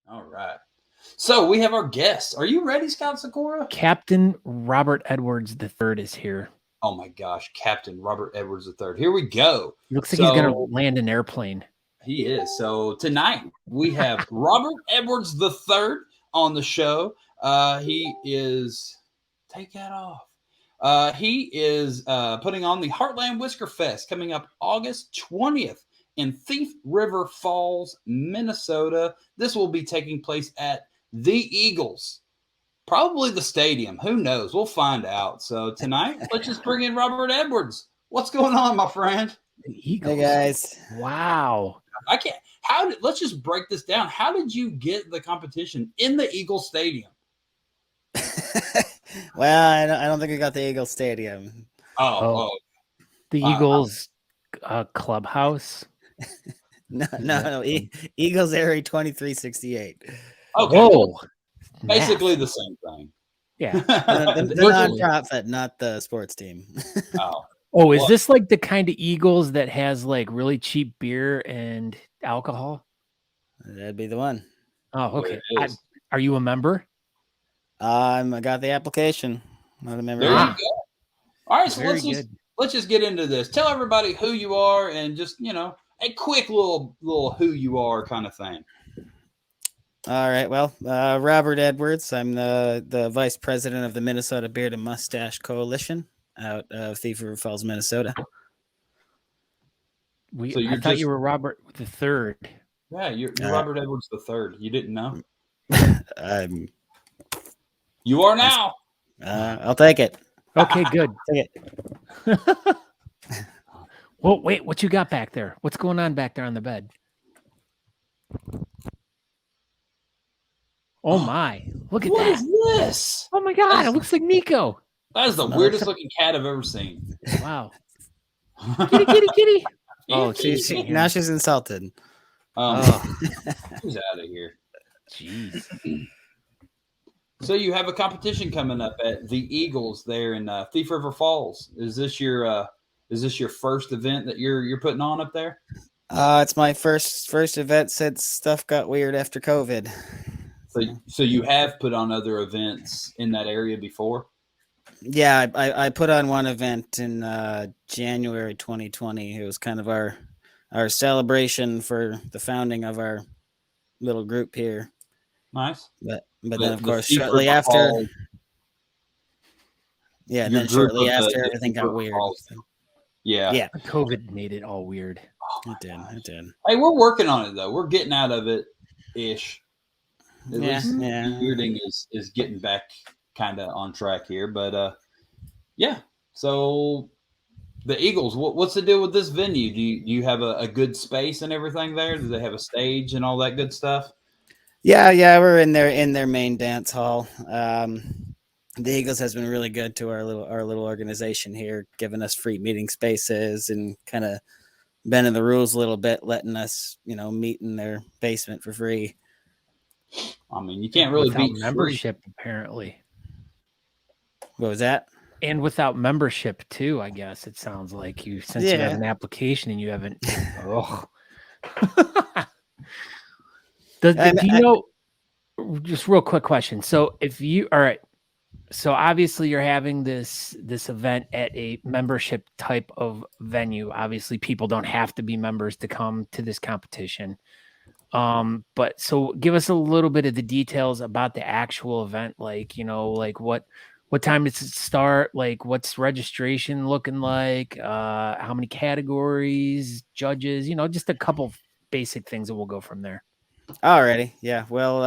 All right. So we have our guest. Are you ready, Scout Sykora? Captain Robert Edwards III is here. Oh my gosh, Captain Robert Edwards III. Here we go. Looks like he's going to land an airplane. He is. So tonight we have Robert Edwards III on the show. He is take that off. He is putting on the Heartland Whiskerfest coming up August 20th in Thief River Falls, Minnesota. This will be taking place at the Eagles. Probably the stadium. Who knows? We'll find out. So tonight, let's just bring in Robert Edwards. What's going on, my friend? The Eagles. Hey, guys. Wow. I can't. Let's just break this down. How did you get the competition in the Eagles Stadium? Well, I don't think we got the Eagles Stadium. Oh. The Eagles clubhouse. No. Eagles Area 2368. Okay. Whoa. Basically the same thing. Yeah. The nonprofit, not the sports team. Is this like the kind of Eagles that has like really cheap beer and alcohol? That'd be the one. Oh, okay. Are you a member? I got the application. Not a member. There you go. All right, so let's just get into this. Tell everybody who you are and just, a quick little who you are kind of thing. All right. Well, Robert Edwards. I'm the vice president of the Minnesota Beard Moustache Coalition out of Thief River Falls, Minnesota. I thought you were Robert the Third. Yeah, you're Robert Edwards the Third. You didn't know? You are now. I'll take it. Okay, good. Take it. Well, wait, what you got back there? What's going on back there on the bed? Oh my, look at that. What is this? Oh my God, it looks like Nico. That is the weirdest looking cat I've ever seen. Wow. Kitty. Oh, now she's insulted. Who's out of here? Jeez. So you have a competition coming up at the Eagles there in Thief River Falls. Is this your first event that you're putting on up there? It's my first event since stuff got weird after COVID. So you have put on other events in that area before? Yeah, I put on one event in January 2020. It was kind of our celebration for the founding of our little group here. Nice. But then, of course, shortly after... Yeah, and then shortly after, everything got weird. Yeah. COVID made it all weird. It did. Hey, we're working on it, though. We're getting out of it-ish. At least bearding is getting back kind of on track here. But, so the Eagles, what's the deal with this venue? Do you have a good space and everything there? Do they have a stage and all that good stuff? Yeah, we're in their main dance hall. The Eagles has been really good to our little organization here, giving us free meeting spaces and kind of bending the rules a little bit, letting us, meet in their basement for free. I mean, you can't really beat membership, apparently. What was that? And without membership too, I guess it sounds like you have an application and you haven't. Do you know? Just real quick question. So so obviously you're having this event at a membership type of venue. Obviously, people don't have to be members to come to this competition. But so give us a little bit of the details about the actual event, like what time does it start? Like what's registration looking like? How many categories, judges, just a couple basic things, and we'll go from there. Alrighty. Yeah. Well,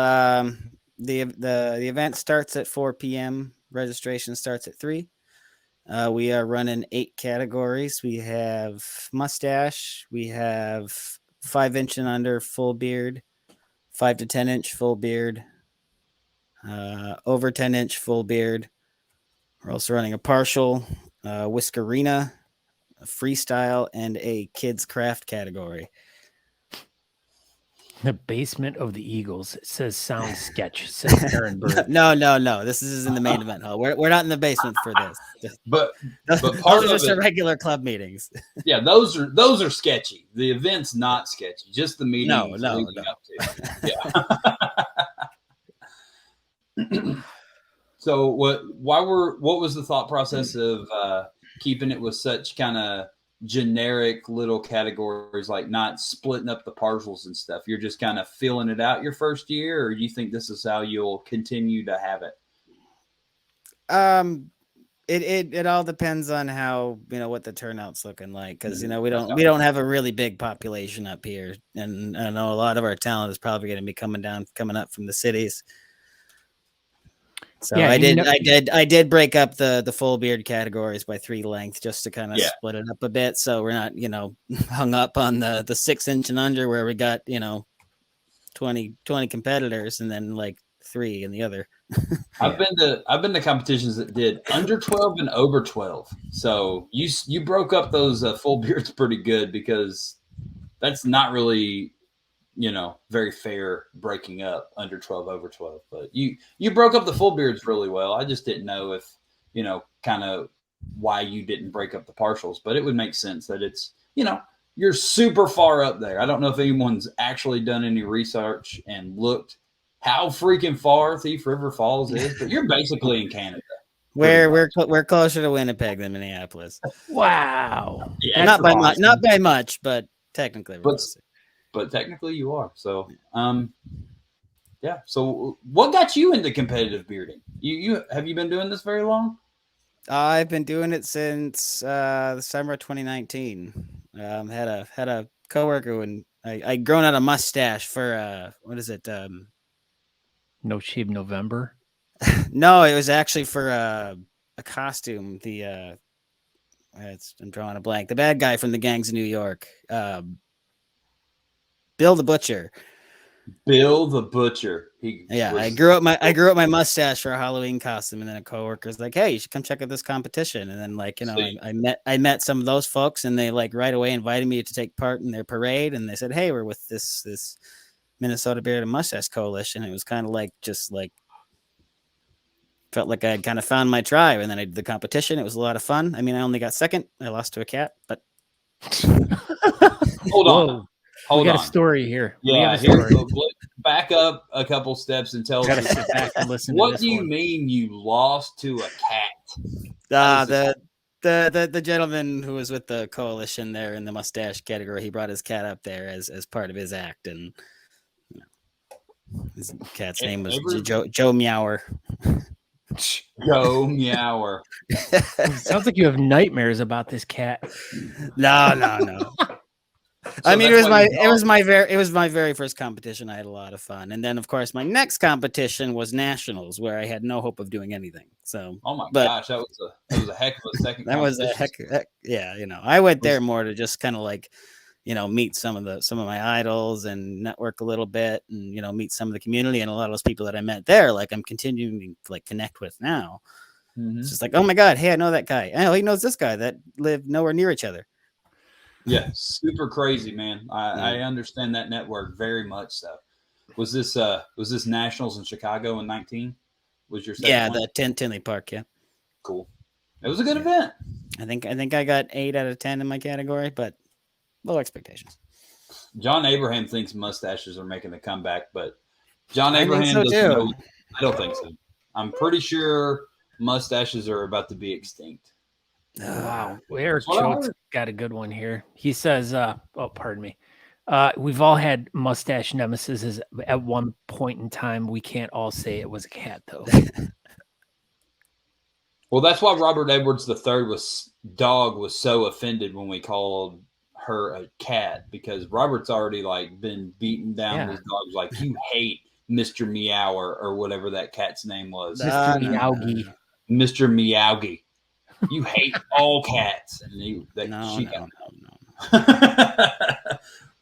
the event starts at 4 p.m. Registration starts at 3. We are running 8 categories. We have mustache. We have 5-inch and under full beard, 5 to 10-inch full beard, over 10-inch full beard. We're also running a partial, whiskerina, a freestyle, and a kids craft category. The basement of the Eagles. It says sound sketch. Says Aaron Bird. No. This is in the main event hall. We're not in the basement for this. But part of it are regular club meetings. Yeah, those are sketchy. The event's not sketchy. Just the meeting. No. Yeah. So what was the thought process of keeping it with such kind of generic little categories, like not splitting up the parcels and stuff? You're just kind of feeling it out your first year, or you think this is how you'll continue to have it? It all depends on how, what the turnout's looking like, because we don't have a really big population up here, and I know a lot of our talent is probably going to be coming up from the cities. So yeah, I did break up the full beard categories by 3 length just to kind of split it up a bit, so we're not hung up on the 6 inch and under where we got 20 competitors and then like 3 in the other. I've been to competitions that did under 12 and over 12. So you broke up those full beards pretty good, because that's not really very fair breaking up under 12 over 12. But you broke up the full beards really well. I just didn't know if kind of why you didn't break up the partials, but it would make sense that it's you're super far up there. I don't know if anyone's actually done any research and looked how freaking far Thief River Falls is, but you're basically in Canada. We're closer to Winnipeg than Minneapolis. Wow. Yeah, not by much, but technically. But technically you are. So, yeah. So what got you into competitive bearding? You have you been doing this very long? I've been doing it since the summer of 2019. Had a coworker when I grown out a mustache for what is it? No Shave November. No, it was actually for a costume. I'm drawing a blank. The bad guy from the Gangs of New York. Bill the Butcher. Bill the Butcher. I grew up my mustache for a Halloween costume, and then a coworker's like, "Hey, you should come check out this competition." And then I met some of those folks, and they right away invited me to take part in their parade, and they said, "Hey, we're with this Minnesota Beard Moustache Coalition." It was kind of felt like I had kind of found my tribe, and then I did the competition. It was a lot of fun. I mean, I only got second. I lost to a cat, but hold on. We got a story here. Yeah, back up a couple steps and tell us. Sit back and listen. What do you mean you lost to a cat? The gentleman who was with the coalition there in the mustache category, he brought his cat up there as part of his act, and his cat's name was Joe Meower. Joe Meower. Sounds like you have nightmares about this cat. No. I mean, it was my very first competition. I had a lot of fun, and then of course my next competition was nationals, where I had no hope of doing anything. So, gosh, that was a heck of a second. That was a heck. Yeah, I went there more to just kind of meet some of my idols and network a little bit, and meet some of the community, and a lot of those people that I met there, I'm continuing to connect with now. Mm-hmm. It's just oh my God, hey, I know that guy. Oh, he knows this guy that lived nowhere near each other. Yeah, super crazy, man. I understand that network very much so. Was this nationals in Chicago in 19? Was your second one? The Tinley Park, yeah. Cool. It was a good event. I think I got 8 out of 10 in my category, but low expectations. John Abraham thinks mustaches are making a comeback, but John Abraham doesn't know. I don't think so. I'm pretty sure mustaches are about to be extinct. Wow. Eric Choate's got a good one here. He says, pardon me. We've all had mustache nemesis at one point in time. We can't all say it was a cat, though. Well, that's why Robert Edwards III was so offended when we called her a cat, because Robert's already been beaten down with dogs. You hate Mr. Meower or whatever that cat's name was. Mr. Meowgie. Mr. Meowgie. You hate all cats. And no.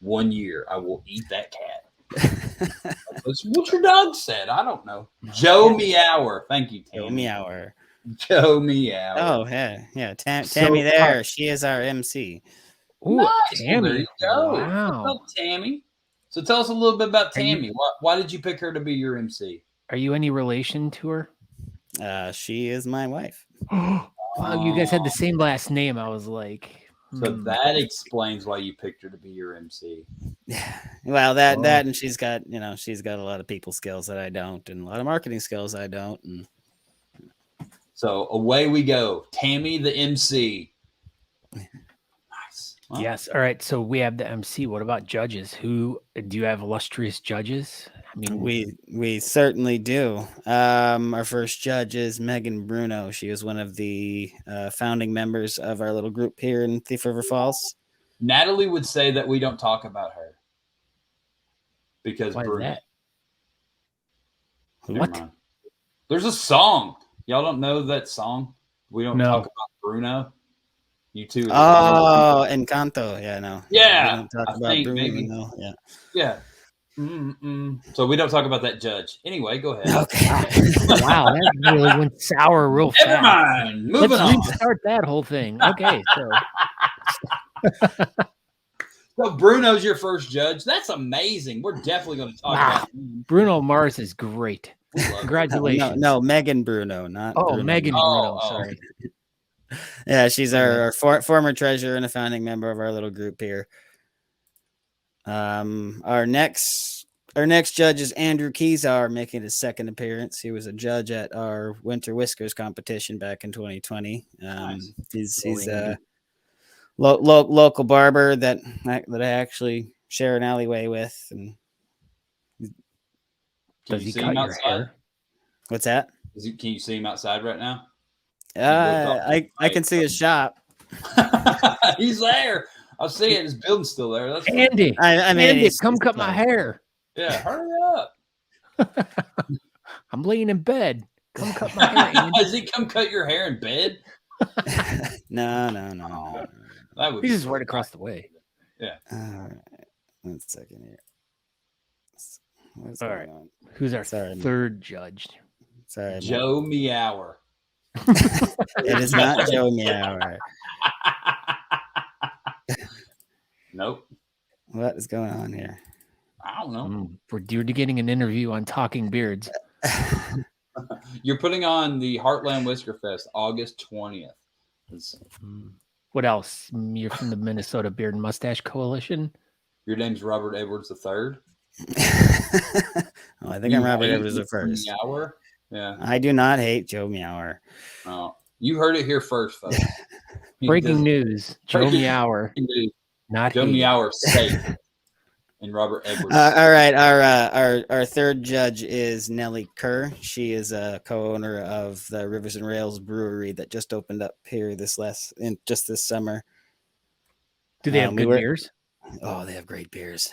1 year, I will eat that cat. That's what your dog said. I don't know. Joe Meower. Thank you, Tammy. Joe Meower. Oh, yeah. Tammy there. She is our MC. Ooh, nice. Tammy. There you go. Wow. What's up, Tammy? So tell us a little bit about Tammy. Why did you pick her to be your MC? Are you any relation to her? She is my wife. Wow, you guys had the same last name. I was like, so that explains why you picked her to be your MC. Well, that and she's got a lot of people skills that I don't, and a lot of marketing skills I don't. And so away we go. Tammy the MC. Nice. Well, yes. All right. So we have the MC. What about judges? Who do you have illustrious judges? I mean, we certainly do. Our first judge is Megan Bruno. She was one of the founding members of our little group here in Thief River Falls. Natalie would say that we don't talk about her because why Bruno. Is that? What? There's a song. Y'all don't know that song? We don't talk about Bruno. You two. Oh, Encanto. Yeah, no. Yeah. We don't talk about Bruno. Maybe. No. Yeah. Yeah. So we don't talk about that judge. Anyway, go ahead. Okay. Wow, that really went sour real fast. Never mind. Moving Let's on. restart that whole thing. Okay, So Bruno's your first judge. That's amazing. We're definitely going to talk about him. Bruno Mars is great. Congratulations. No, Megan Bruno, not. Bruno. Megan Bruno. Sorry. Yeah, she's our former treasurer and a founding member of our little group here. Our next judge is Andrew Kezar, making his second appearance. He was a judge at our Winter Whiskers competition back in 2020. Nice. He's a local barber that I actually share an alleyway with. And Does he cut your hair? What's that? Can you see him outside right now? I can see his shop. He's there. I'll see it. His building's still there. That's Andy. I mean, Andy, come cut my hair. Yeah, hurry up. I'm laying in bed. Come cut my hair. Andy. Does he come cut your hair in bed? No. He's just right across the way. Yeah. All right. 1 second here. What's All going right. on? Who's our third judge? Sorry, Joe Meower. It is not Joe Meower. Nope. What is going on here? I don't know. We're getting an interview on Talking Beards. You're putting on the Heartland Whiskerfest August 20th. What else? You're from the Minnesota Beard Moustache Coalition. Your name's Robert Edwards III. I think I'm Robert Edwards the first. Meower? Yeah. I do not hate Joe Meower. Oh, you heard it here first, folks. Breaking news: Joe Meower. Not Joe Meower safe. And Robert Edwards. All right, our third judge is Nellie Kerr. She is a co-owner of the Rivers and Rails Brewery that just opened up here this summer. Do they have good beers? Oh, they have great beers.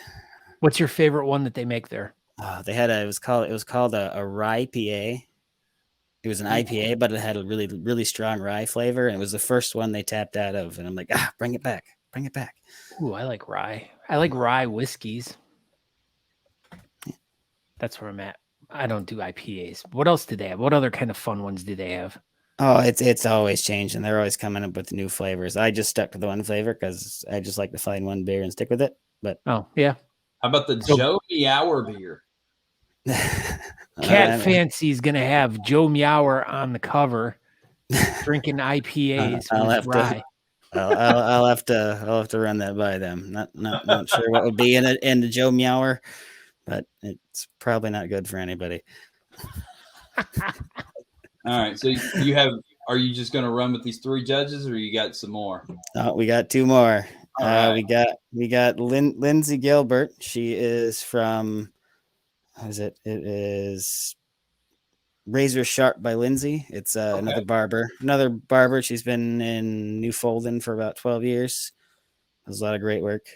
What's your favorite one that they make there? It was called a rye PA. It was an IPA, but it had a really, really strong rye flavor, and it was the first one they tapped out of. And I'm like, bring it back. Ooh, I like rye. I like rye whiskeys. That's where I'm at. I don't do IPAs. What else do they have? What other kind of fun ones do they have? Oh, it's always changing. They're always coming up with new flavors. I just stuck to the one flavor because I just like to find one beer and stick with it. But oh yeah, how about the Joe Meower beer? Cat Fancy's gonna have Joe Meower on the cover, drinking IPAs with rye. I'll have to run that by them. Not sure what would be in it in the Joe Meower, but it's probably not good for anybody. All right, so are you just going to run with these three judges, or you got some more? We got two more. Right. We got Lindsay Gilbert. She is from It is Razor Sharp by Lindsay. It's another barber. She's been in New Folden for about 12 years. Does a lot of great work.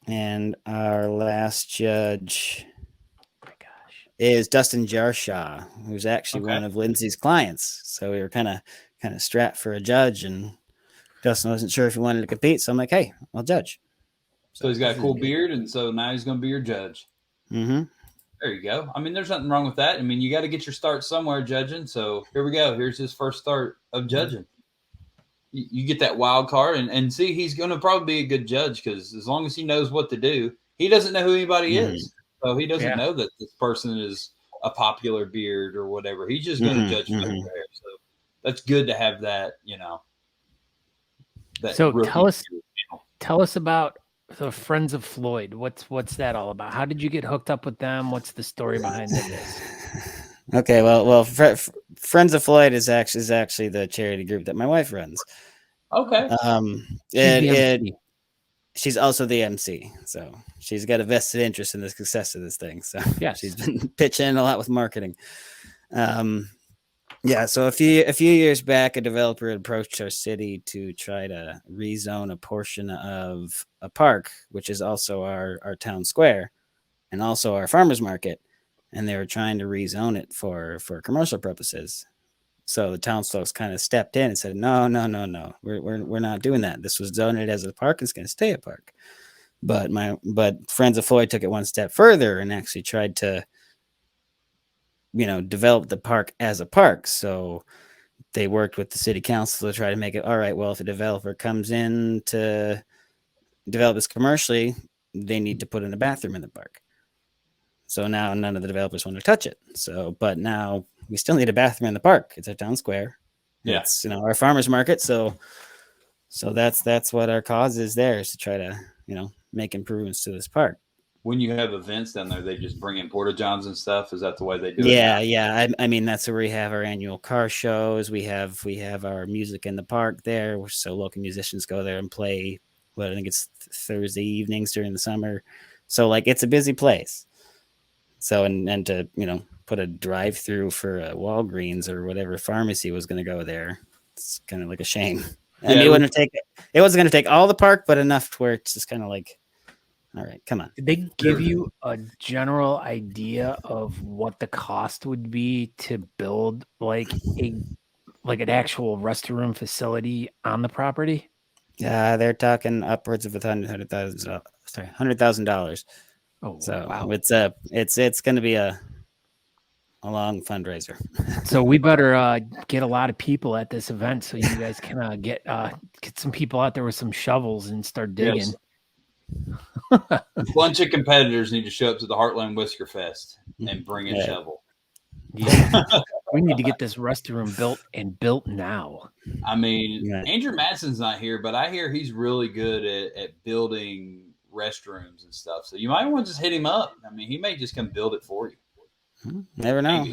And our last judge is Dustin Jarshaw, who's actually one of Lindsay's clients. So we were kind of strapped for a judge, and Dustin wasn't sure if he wanted to compete. So I'm like, hey, I'll judge. So he's got a cool beard, and so now he's going to be your judge. Mm-hmm. There you go. I mean, there's nothing wrong with that. I mean, you got to get your start somewhere judging. So here we go. Here's his first start of judging. You get that wild card, and see, he's going to probably be a good judge because as long as he knows what to do, he doesn't know who anybody is. So he doesn't know that this person is a popular beard or whatever. He's just going to judge fair. So that's good to have that, So tell us tell us about the Friends of Floyd. What's that all about? How did you get hooked up with them? What's the story behind this? Okay, well, Friends of Floyd is actually the charity group that my wife runs. Okay. She's also the MC, so she's got a vested interest in the success of this thing. So yes. She's been pitching a lot with marketing. Yeah, so a few years back, a developer approached our city to try to rezone a portion of a park, which is also our town square and also our farmers market. And they were trying to rezone it for commercial purposes. So the townsfolk kind of stepped in and said, no, we're not doing that. This was zoned as a park. It's going to stay a park. But Friends of Floyd took it one step further and actually tried to, develop the park as a park. So they worked with the city council to try to make it, all right, well, if a developer comes in to develop this commercially, they need to put in a bathroom in the park. So now none of the developers want to touch it. But now we still need a bathroom in the park. It's our town square. Yeah. It's, our farmer's market. So that's what our cause is there, is to try to, make improvements to this park. When you have events down there, they just bring in porta johns and stuff. Is that the way they do it? Yeah. I mean, that's where we have our annual car shows. We have our music in the park there. So local musicians go there and play. I think it's Thursday evenings during the summer. So it's a busy place. So, and to, put a drive-through for a Walgreens or whatever pharmacy was going to go there, it's kind of like a shame. Yeah, it wasn't going to take all the park, but enough to where it's just kind of like, all right, come on. Did they give you a general idea of what the cost would be to build an actual restroom facility on the property? Yeah, they're talking upwards of $100,000. Oh, so wow. It's going to be a long fundraiser. So we better get a lot of people at this event so you guys can get some people out there with some shovels and start digging. Yes. A bunch of competitors need to show up to the Heartland Whiskerfest and bring a shovel. Yeah. We need to get this restroom built now. I mean, Andrew Madsen's not here, but I hear he's really good at building restrooms and stuff. So you might want to just hit him up. I mean, he may just come build it for you. Never know.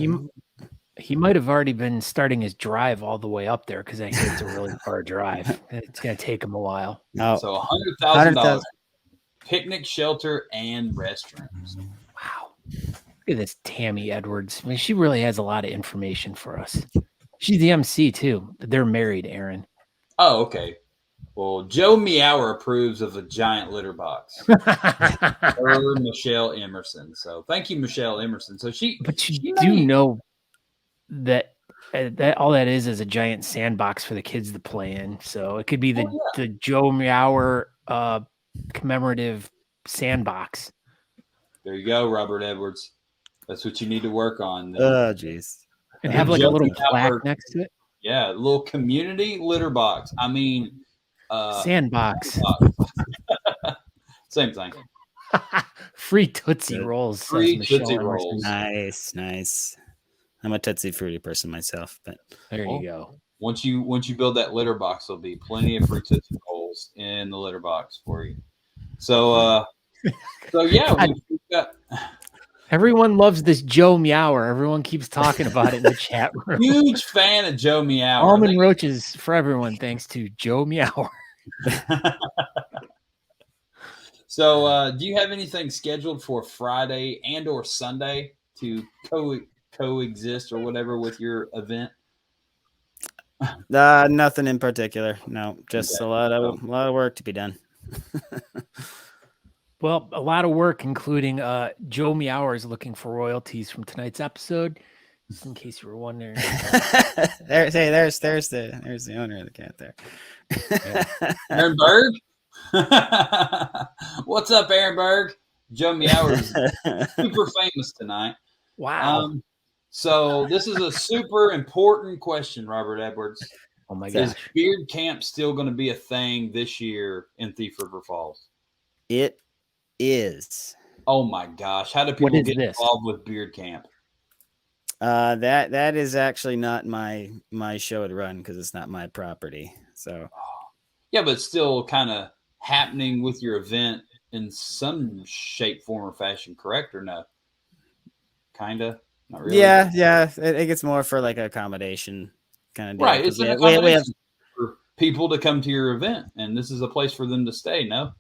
He might have already been starting his drive all the way up there because I hear it's a really far drive. It's going to take him a while. No. So $100,000. Picnic shelter and restrooms. Wow. Look at this Tammy Edwards. I mean, she really has a lot of information for us. She's the MC too. They're married, Aaron. Oh, okay. Well, Joe Meower approves of a giant litter box. Or Michelle Emerson. So thank you, Michelle Emerson. So But you do know that all that is a giant sandbox for the kids to play in. So it could be the Joe Meower commemorative sandbox. There you go, Robert Edwards. That's what you need to work on. Oh, jeez. And have a little plaque next to it. Yeah, a little community litter box. I mean, sandbox. Same thing. Free Tootsie Rolls. Free Tootsie Rolls. Nice. I'm a Tootsie Fruity person myself, but there you go. Once you build that litter box, there'll be plenty of free Tootsie Rolls in the litter box for you. So yeah, we've got. Everyone loves this Joe Meower. Everyone keeps talking about it in the chat room. Huge fan of Joe Meower. Almond roaches for everyone, thanks to Joe Meower. So, do you have anything scheduled for Friday and or Sunday to coexist or whatever with your event? Nothing in particular. No, just a lot of work to be done. Well, a lot of work, including Joe Meower is looking for royalties from tonight's episode. Just in case you were wondering. There's the owner of the cat there. Aaron Berg? What's up, Aaron Berg? Joe Meower is super famous tonight. Wow. So this is a super important question, Robert Edwards. Oh my gosh. Is beard camp still going to be a thing this year in Thief River Falls? It is. Oh my gosh. How do people get involved with beard camp? That is actually not my show to run because it's not my property. So yeah, but still kind of happening with your event in some shape, form, or fashion, correct or no? Kinda, not really. Yeah. It gets more for like accommodation kind of deal. Right, it's an we accommodation have for people to come to your event, and this is a place for them to stay. No,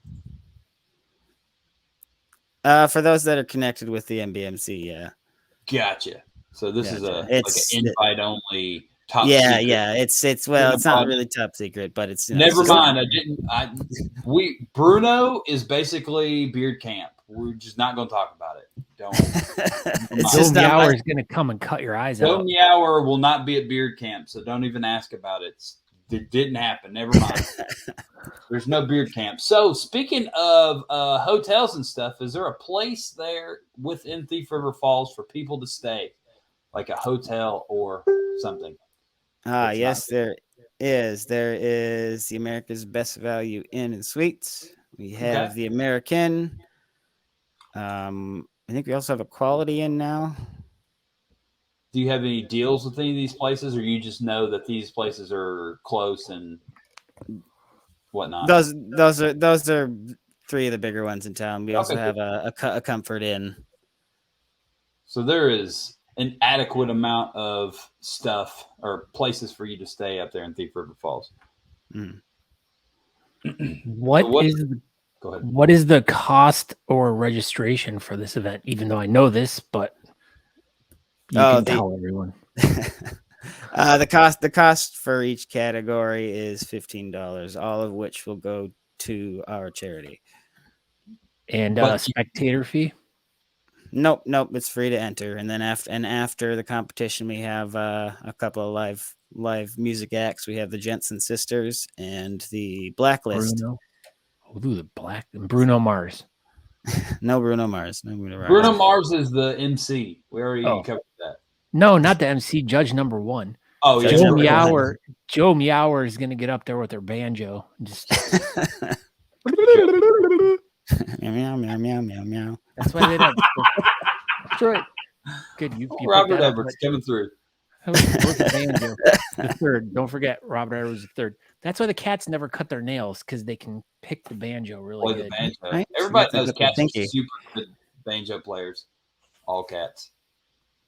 for those that are connected with the MBMC, yeah. gotcha. So this is Gotcha. like an invite only. Top yeah, secret. yeah. It's not really top secret, but it's Never it's mind. Bruno is basically beard camp. We're just not going to talk about it. it's Joe just not Meower my- is going to come and cut your eyes Joe out. Meower will not be at beard camp, so don't even ask about it. It didn't happen. Never mind. There's no beard camp. So speaking of hotels and stuff, is there a place there within Thief River Falls for people to stay, like a hotel or something? Yes, there is. There is the America's Best Value Inn and Suites. We have the American. I think we also have a Quality Inn now. Do you have any deals with any of these places, or you just know that these places are close and whatnot? Those are three of the bigger ones in town. We also have a Comfort Inn. So there is an adequate amount of stuff or places for you to stay up there in Thief River Falls. Mm. What is the cost or registration for this event? Even though I know this, but you can tell everyone. The cost for each category is $15, all of which will go to our charity. And spectator fee? Nope. It's free to enter. And then after the competition, we have a couple of live music acts. We have the Jensen Sisters and the Blacklist. Bruno Mars. No Bruno Mars. Bruno Mars is the MC. We already covered that. No, not the MC. Judge number one. Oh, yeah. Joe Meower is going to get up there with her banjo. Just meow, meow, meow, meow, meow. That's why they don't. That's right. Good. You Robert Edwards coming through. The banjo. The third. Don't forget, Robert Edwards the third. That's why the cats never cut their nails, because they can pick the banjo really good. The banjo. Right? Everybody knows cats are super good banjo players. All cats.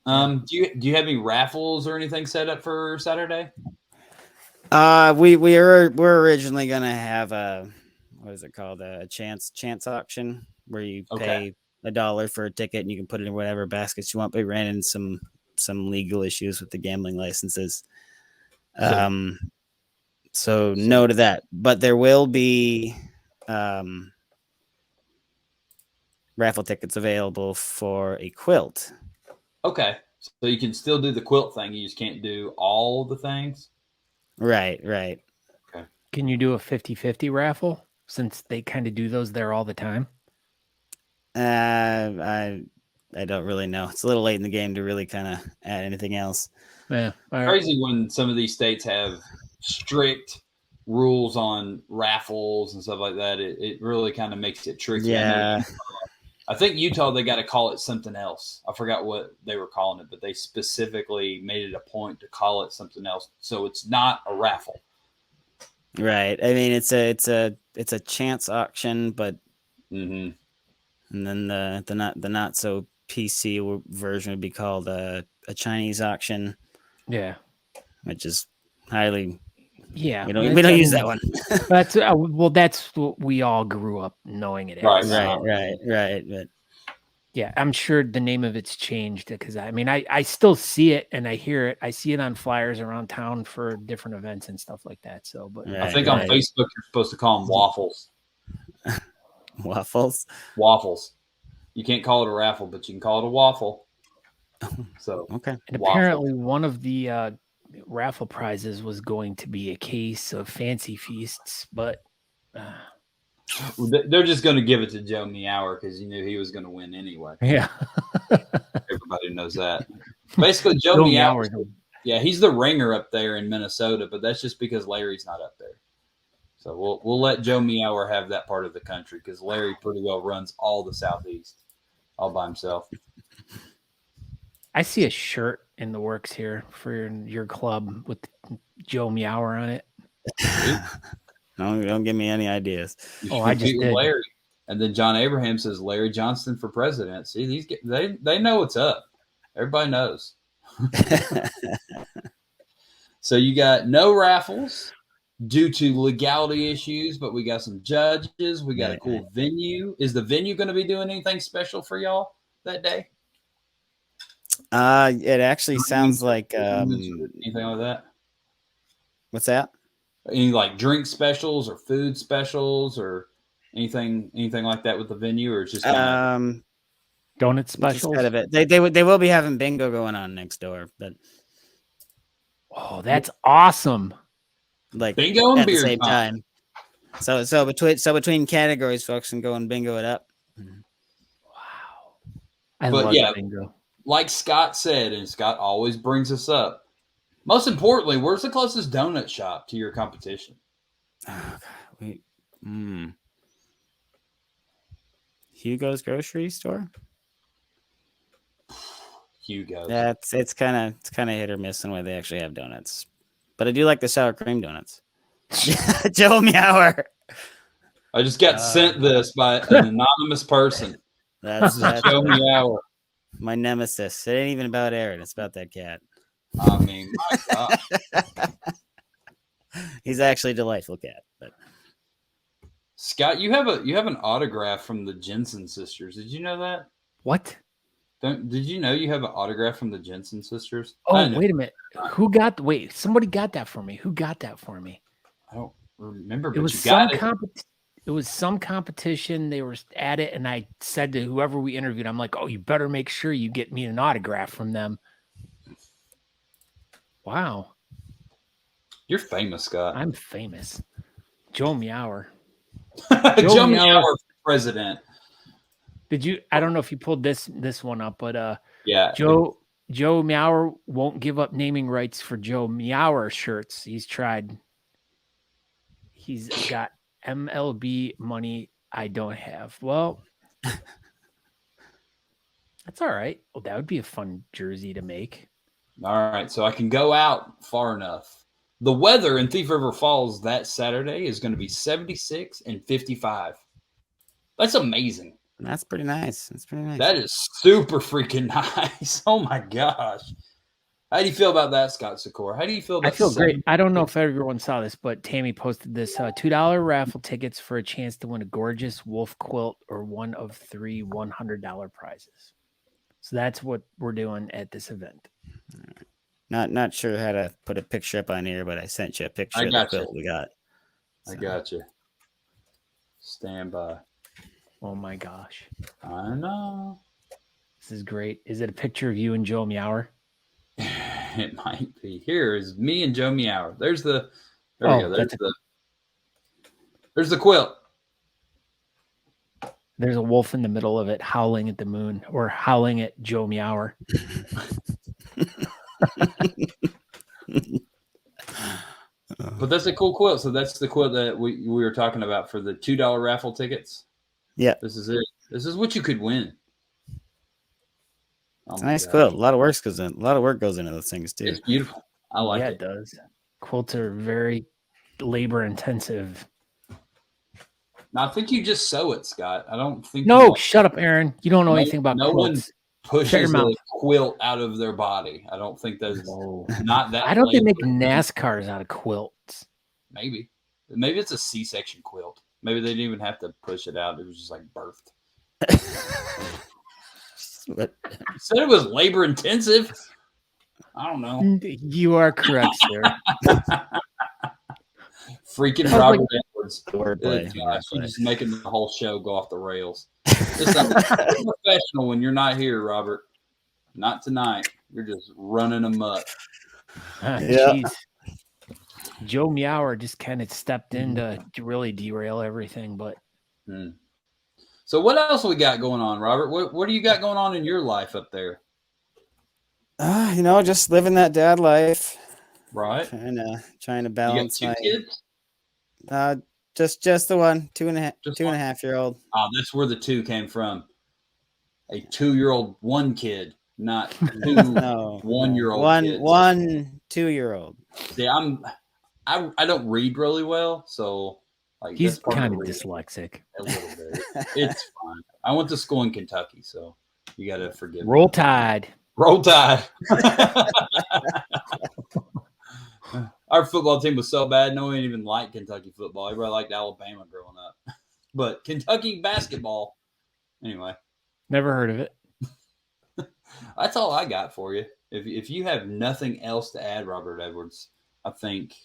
Do you have any raffles or anything set up for Saturday? We're originally gonna have what is it called? A chance auction where you pay $1 for a ticket and you can put it in whatever baskets you want. But we ran into some legal issues with the gambling licenses. So no to that. But there will be raffle tickets available for a quilt. Okay. So you can still do the quilt thing. You just can't do all the things. Right. Okay. Can you do a 50-50 raffle, since they kind of do those there all the time? I don't really know. It's a little late in the game to really kind of add anything else. Yeah. Crazy when some of these states have strict rules on raffles and stuff like that. It really kind of makes it tricky. Yeah. I think Utah, they got to call it something else. I forgot what they were calling it, but they specifically made it a point to call it something else. So it's not a raffle. Right. I mean, it's a chance auction, but and then the not so PC version would be called a Chinese auction. Yeah. Which is highly. Yeah, we don't use that one. That's that's what we all grew up knowing it as. Right. But yeah, I'm sure the name of it's changed, because I still see it and I hear it. I see it on flyers around town for different events and stuff like that. So, but I think on Facebook you're supposed to call them waffles. Waffles. You can't call it a raffle, but you can call it a waffle. So okay. And apparently one of the raffle prizes was going to be a case of Fancy Feasts, but they're just going to give it to Joe Meower because you knew he was going to win anyway. Yeah. Everybody knows that. Basically, Joe Meower, he's the ringer up there in Minnesota, but that's just because Larry's not up there. So we'll let Joe Meower have that part of the country, because Larry pretty well runs all the Southeast all by himself. I see a shirt in the works here for your club with Joe Meower on it. Don't give me any ideas. I just did. Larry. And then John Abraham says Larry Johnston for president. See, they know what's up. Everybody knows. So you got no raffles due to legality issues, but we got some judges. We got a cool venue. Is the venue going to be doing anything special for y'all that day? It actually sounds like anything like that. What's that? Any like drink specials or food specials or anything like that with the venue, or it's just donut specials? Kind of it. They will be having bingo going on next door, but that's awesome. Like bingo and at beer the same time. So between categories, folks can go and bingo it up. Wow, I love bingo. Like Scott said, and Scott always brings us up. Most importantly, where's the closest donut shop to your competition? Hugo's grocery store. Hugo's. Yeah, it's kind of hit or miss in the way they actually have donuts, but I do like the sour cream donuts. Joe Meower. I just got sent this by an anonymous person. That's Joe Meower. My nemesis. It ain't even about Aaron. It's about that cat. I mean, my God. He's actually a delightful cat. But Scott, you have an autograph from the Jensen sisters. Did you know that? What? Did you know you have an autograph from the Jensen sisters? Oh, wait a minute. Somebody got that for me. Who got that for me? I don't remember, but it was you got it. It was some competition. They were at it, and I said to whoever we interviewed, I'm like, oh, you better make sure you get me an autograph from them. Wow. You're famous, Scott. I'm famous. Joe Meower. Joe Meower, president. Did you? I don't know if you pulled this one up, but yeah, Joe Meower won't give up naming rights for Joe Meower shirts. He's tried. He's got MLB money I don't have. Well, that's all right. Well, that would be a fun jersey to make. All right, so I can go out far enough. The weather in Thief River Falls that Saturday is going to be 76 and 55. That's amazing. That's pretty nice. That is super freaking nice. Oh my gosh. How do you feel about that, Scott Sykora? How do you feel about I feel great. I don't know if everyone saw this, but Tammy posted this $2 raffle tickets for a chance to win a gorgeous wolf quilt or one of 3 $100 prizes. So that's what we're doing at this event. Not sure how to put a picture up on here, but I sent you a picture of the quilt we got. So. I got you. Stand by. Oh my gosh. I know. This is great. Is it a picture of you and Joe Meower? It might be. Here is me and Joe Meower. There we go. There's the quilt. There's a wolf in the middle of it howling at the moon or howling at Joe Meower. But that's a cool quilt. So that's the quilt that we were talking about for the $2 raffle tickets. Yeah. This is it. This is what you could win. It's a nice quilt. A lot of work goes into those things too. It's beautiful. I like it. Yeah, it does. Quilts are very labor intensive. Now, I think you just sew it, Scott. I don't think. No, shut up, Aaron. You don't know anything about quilts. No one pushes a quilt out of their body. I don't think that's not that. I don't think they make NASCARs out of quilts. Maybe it's a C-section quilt. Maybe they didn't even have to push it out. It was just like birthed. You said it was labor intensive. I don't know. You are correct, sir. Freaking Robert Edwards. She's just making the whole show go off the rails. Just professional when you're not here, Robert. Not tonight. You're just running amok. Yeah. Joe Meower just kind of stepped in to really derail everything, but. So what else we got going on, Robert? What do you got going on in your life up there? Just living that dad life. Right. Trying to balance. You got 2 kids? Just the one, 2.5-year-old. Oh, that's where the 2 came from. A 2-year-old, 1 kid, not 2 1-year-old kids. 1 2-year-old. See, I don't read really well, so Like He's that's part kind of the reason. dyslexic. A little bit. It's fine. I went to school in Kentucky, so you got to forgive me. Roll Tide. Roll Tide. Our football team was so bad, no one even liked Kentucky football. Everybody liked Alabama growing up. But Kentucky basketball, anyway. Never heard of it. That's all I got for you. If you have nothing else to add, Robert Edwards, I think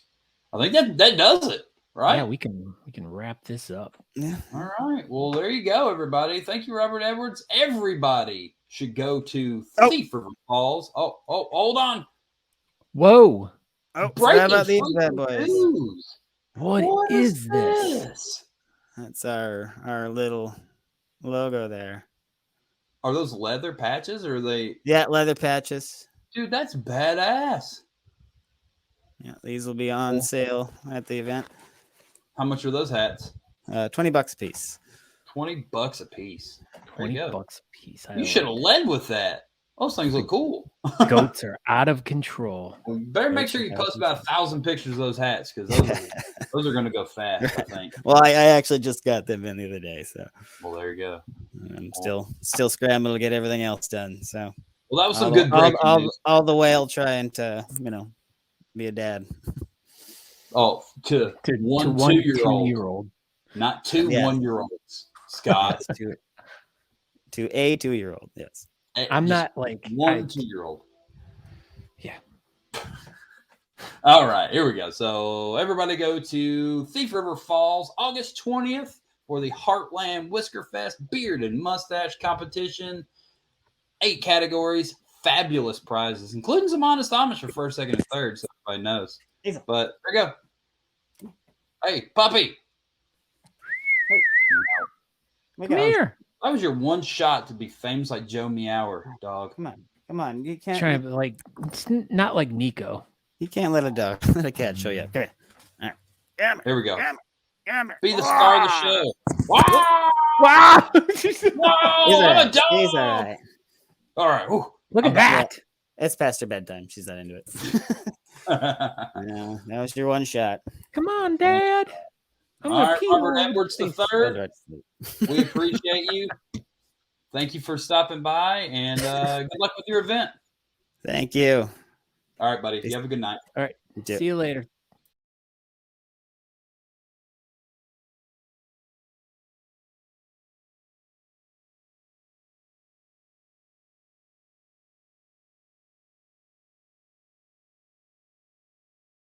that does it, right? Yeah, we can wrap this up. Yeah. All right. Well, there you go, everybody. Thank you, Robert Edwards. Everybody should go to Thief River Falls. Oh, hold on. Whoa. Oh, forgot about these bad boys. News. What is this? That's our little logo there. Are those leather patches or are they? Yeah, leather patches. Dude, that's badass. Yeah, these will be on sale at the event. How much are those hats? $20 a piece. $20 a piece. There you go. $20 a piece. You should have led with that. Those things look cool. Goats are out of control. Better make sure you post about 1,000 pictures of those hats because those are going to go fast, I think. Well, I actually just got them in the other day, so. Well, there you go. I'm still scrambling to get everything else done. So. Well, that was some good breaking news. All the while trying to, be a dad. Oh, to one 2-year-old. Not two 1-year-olds, Scott. to a 2-year-old, yes. I'm not like 1 2-year-old. Yeah. All right, here we go. So everybody go to Thief River Falls, August 20th for the Heartland Whiskerfest Beard and Mustache Competition. 8 categories, fabulous prizes, including some Honest Amish for first, second, and third, so everybody knows. But there you go. Hey, puppy. Come here. That was your one shot to be famous like Joe Meower, dog. Come on. You can't. Trying to it's not like Nico. You can't let a cat show you up. Come here. All right. Here we go. Be the star of the show. Wow! Wow! He's all right. All right. Ooh. Look at that. It's past her bedtime. She's not into it. No, that was your one shot. Come on, Dad. All right, Robert Edwards III. We appreciate you. Thank you for stopping by, and good luck with your event. Thank you. All right, buddy. You have a good night. All right. See you later.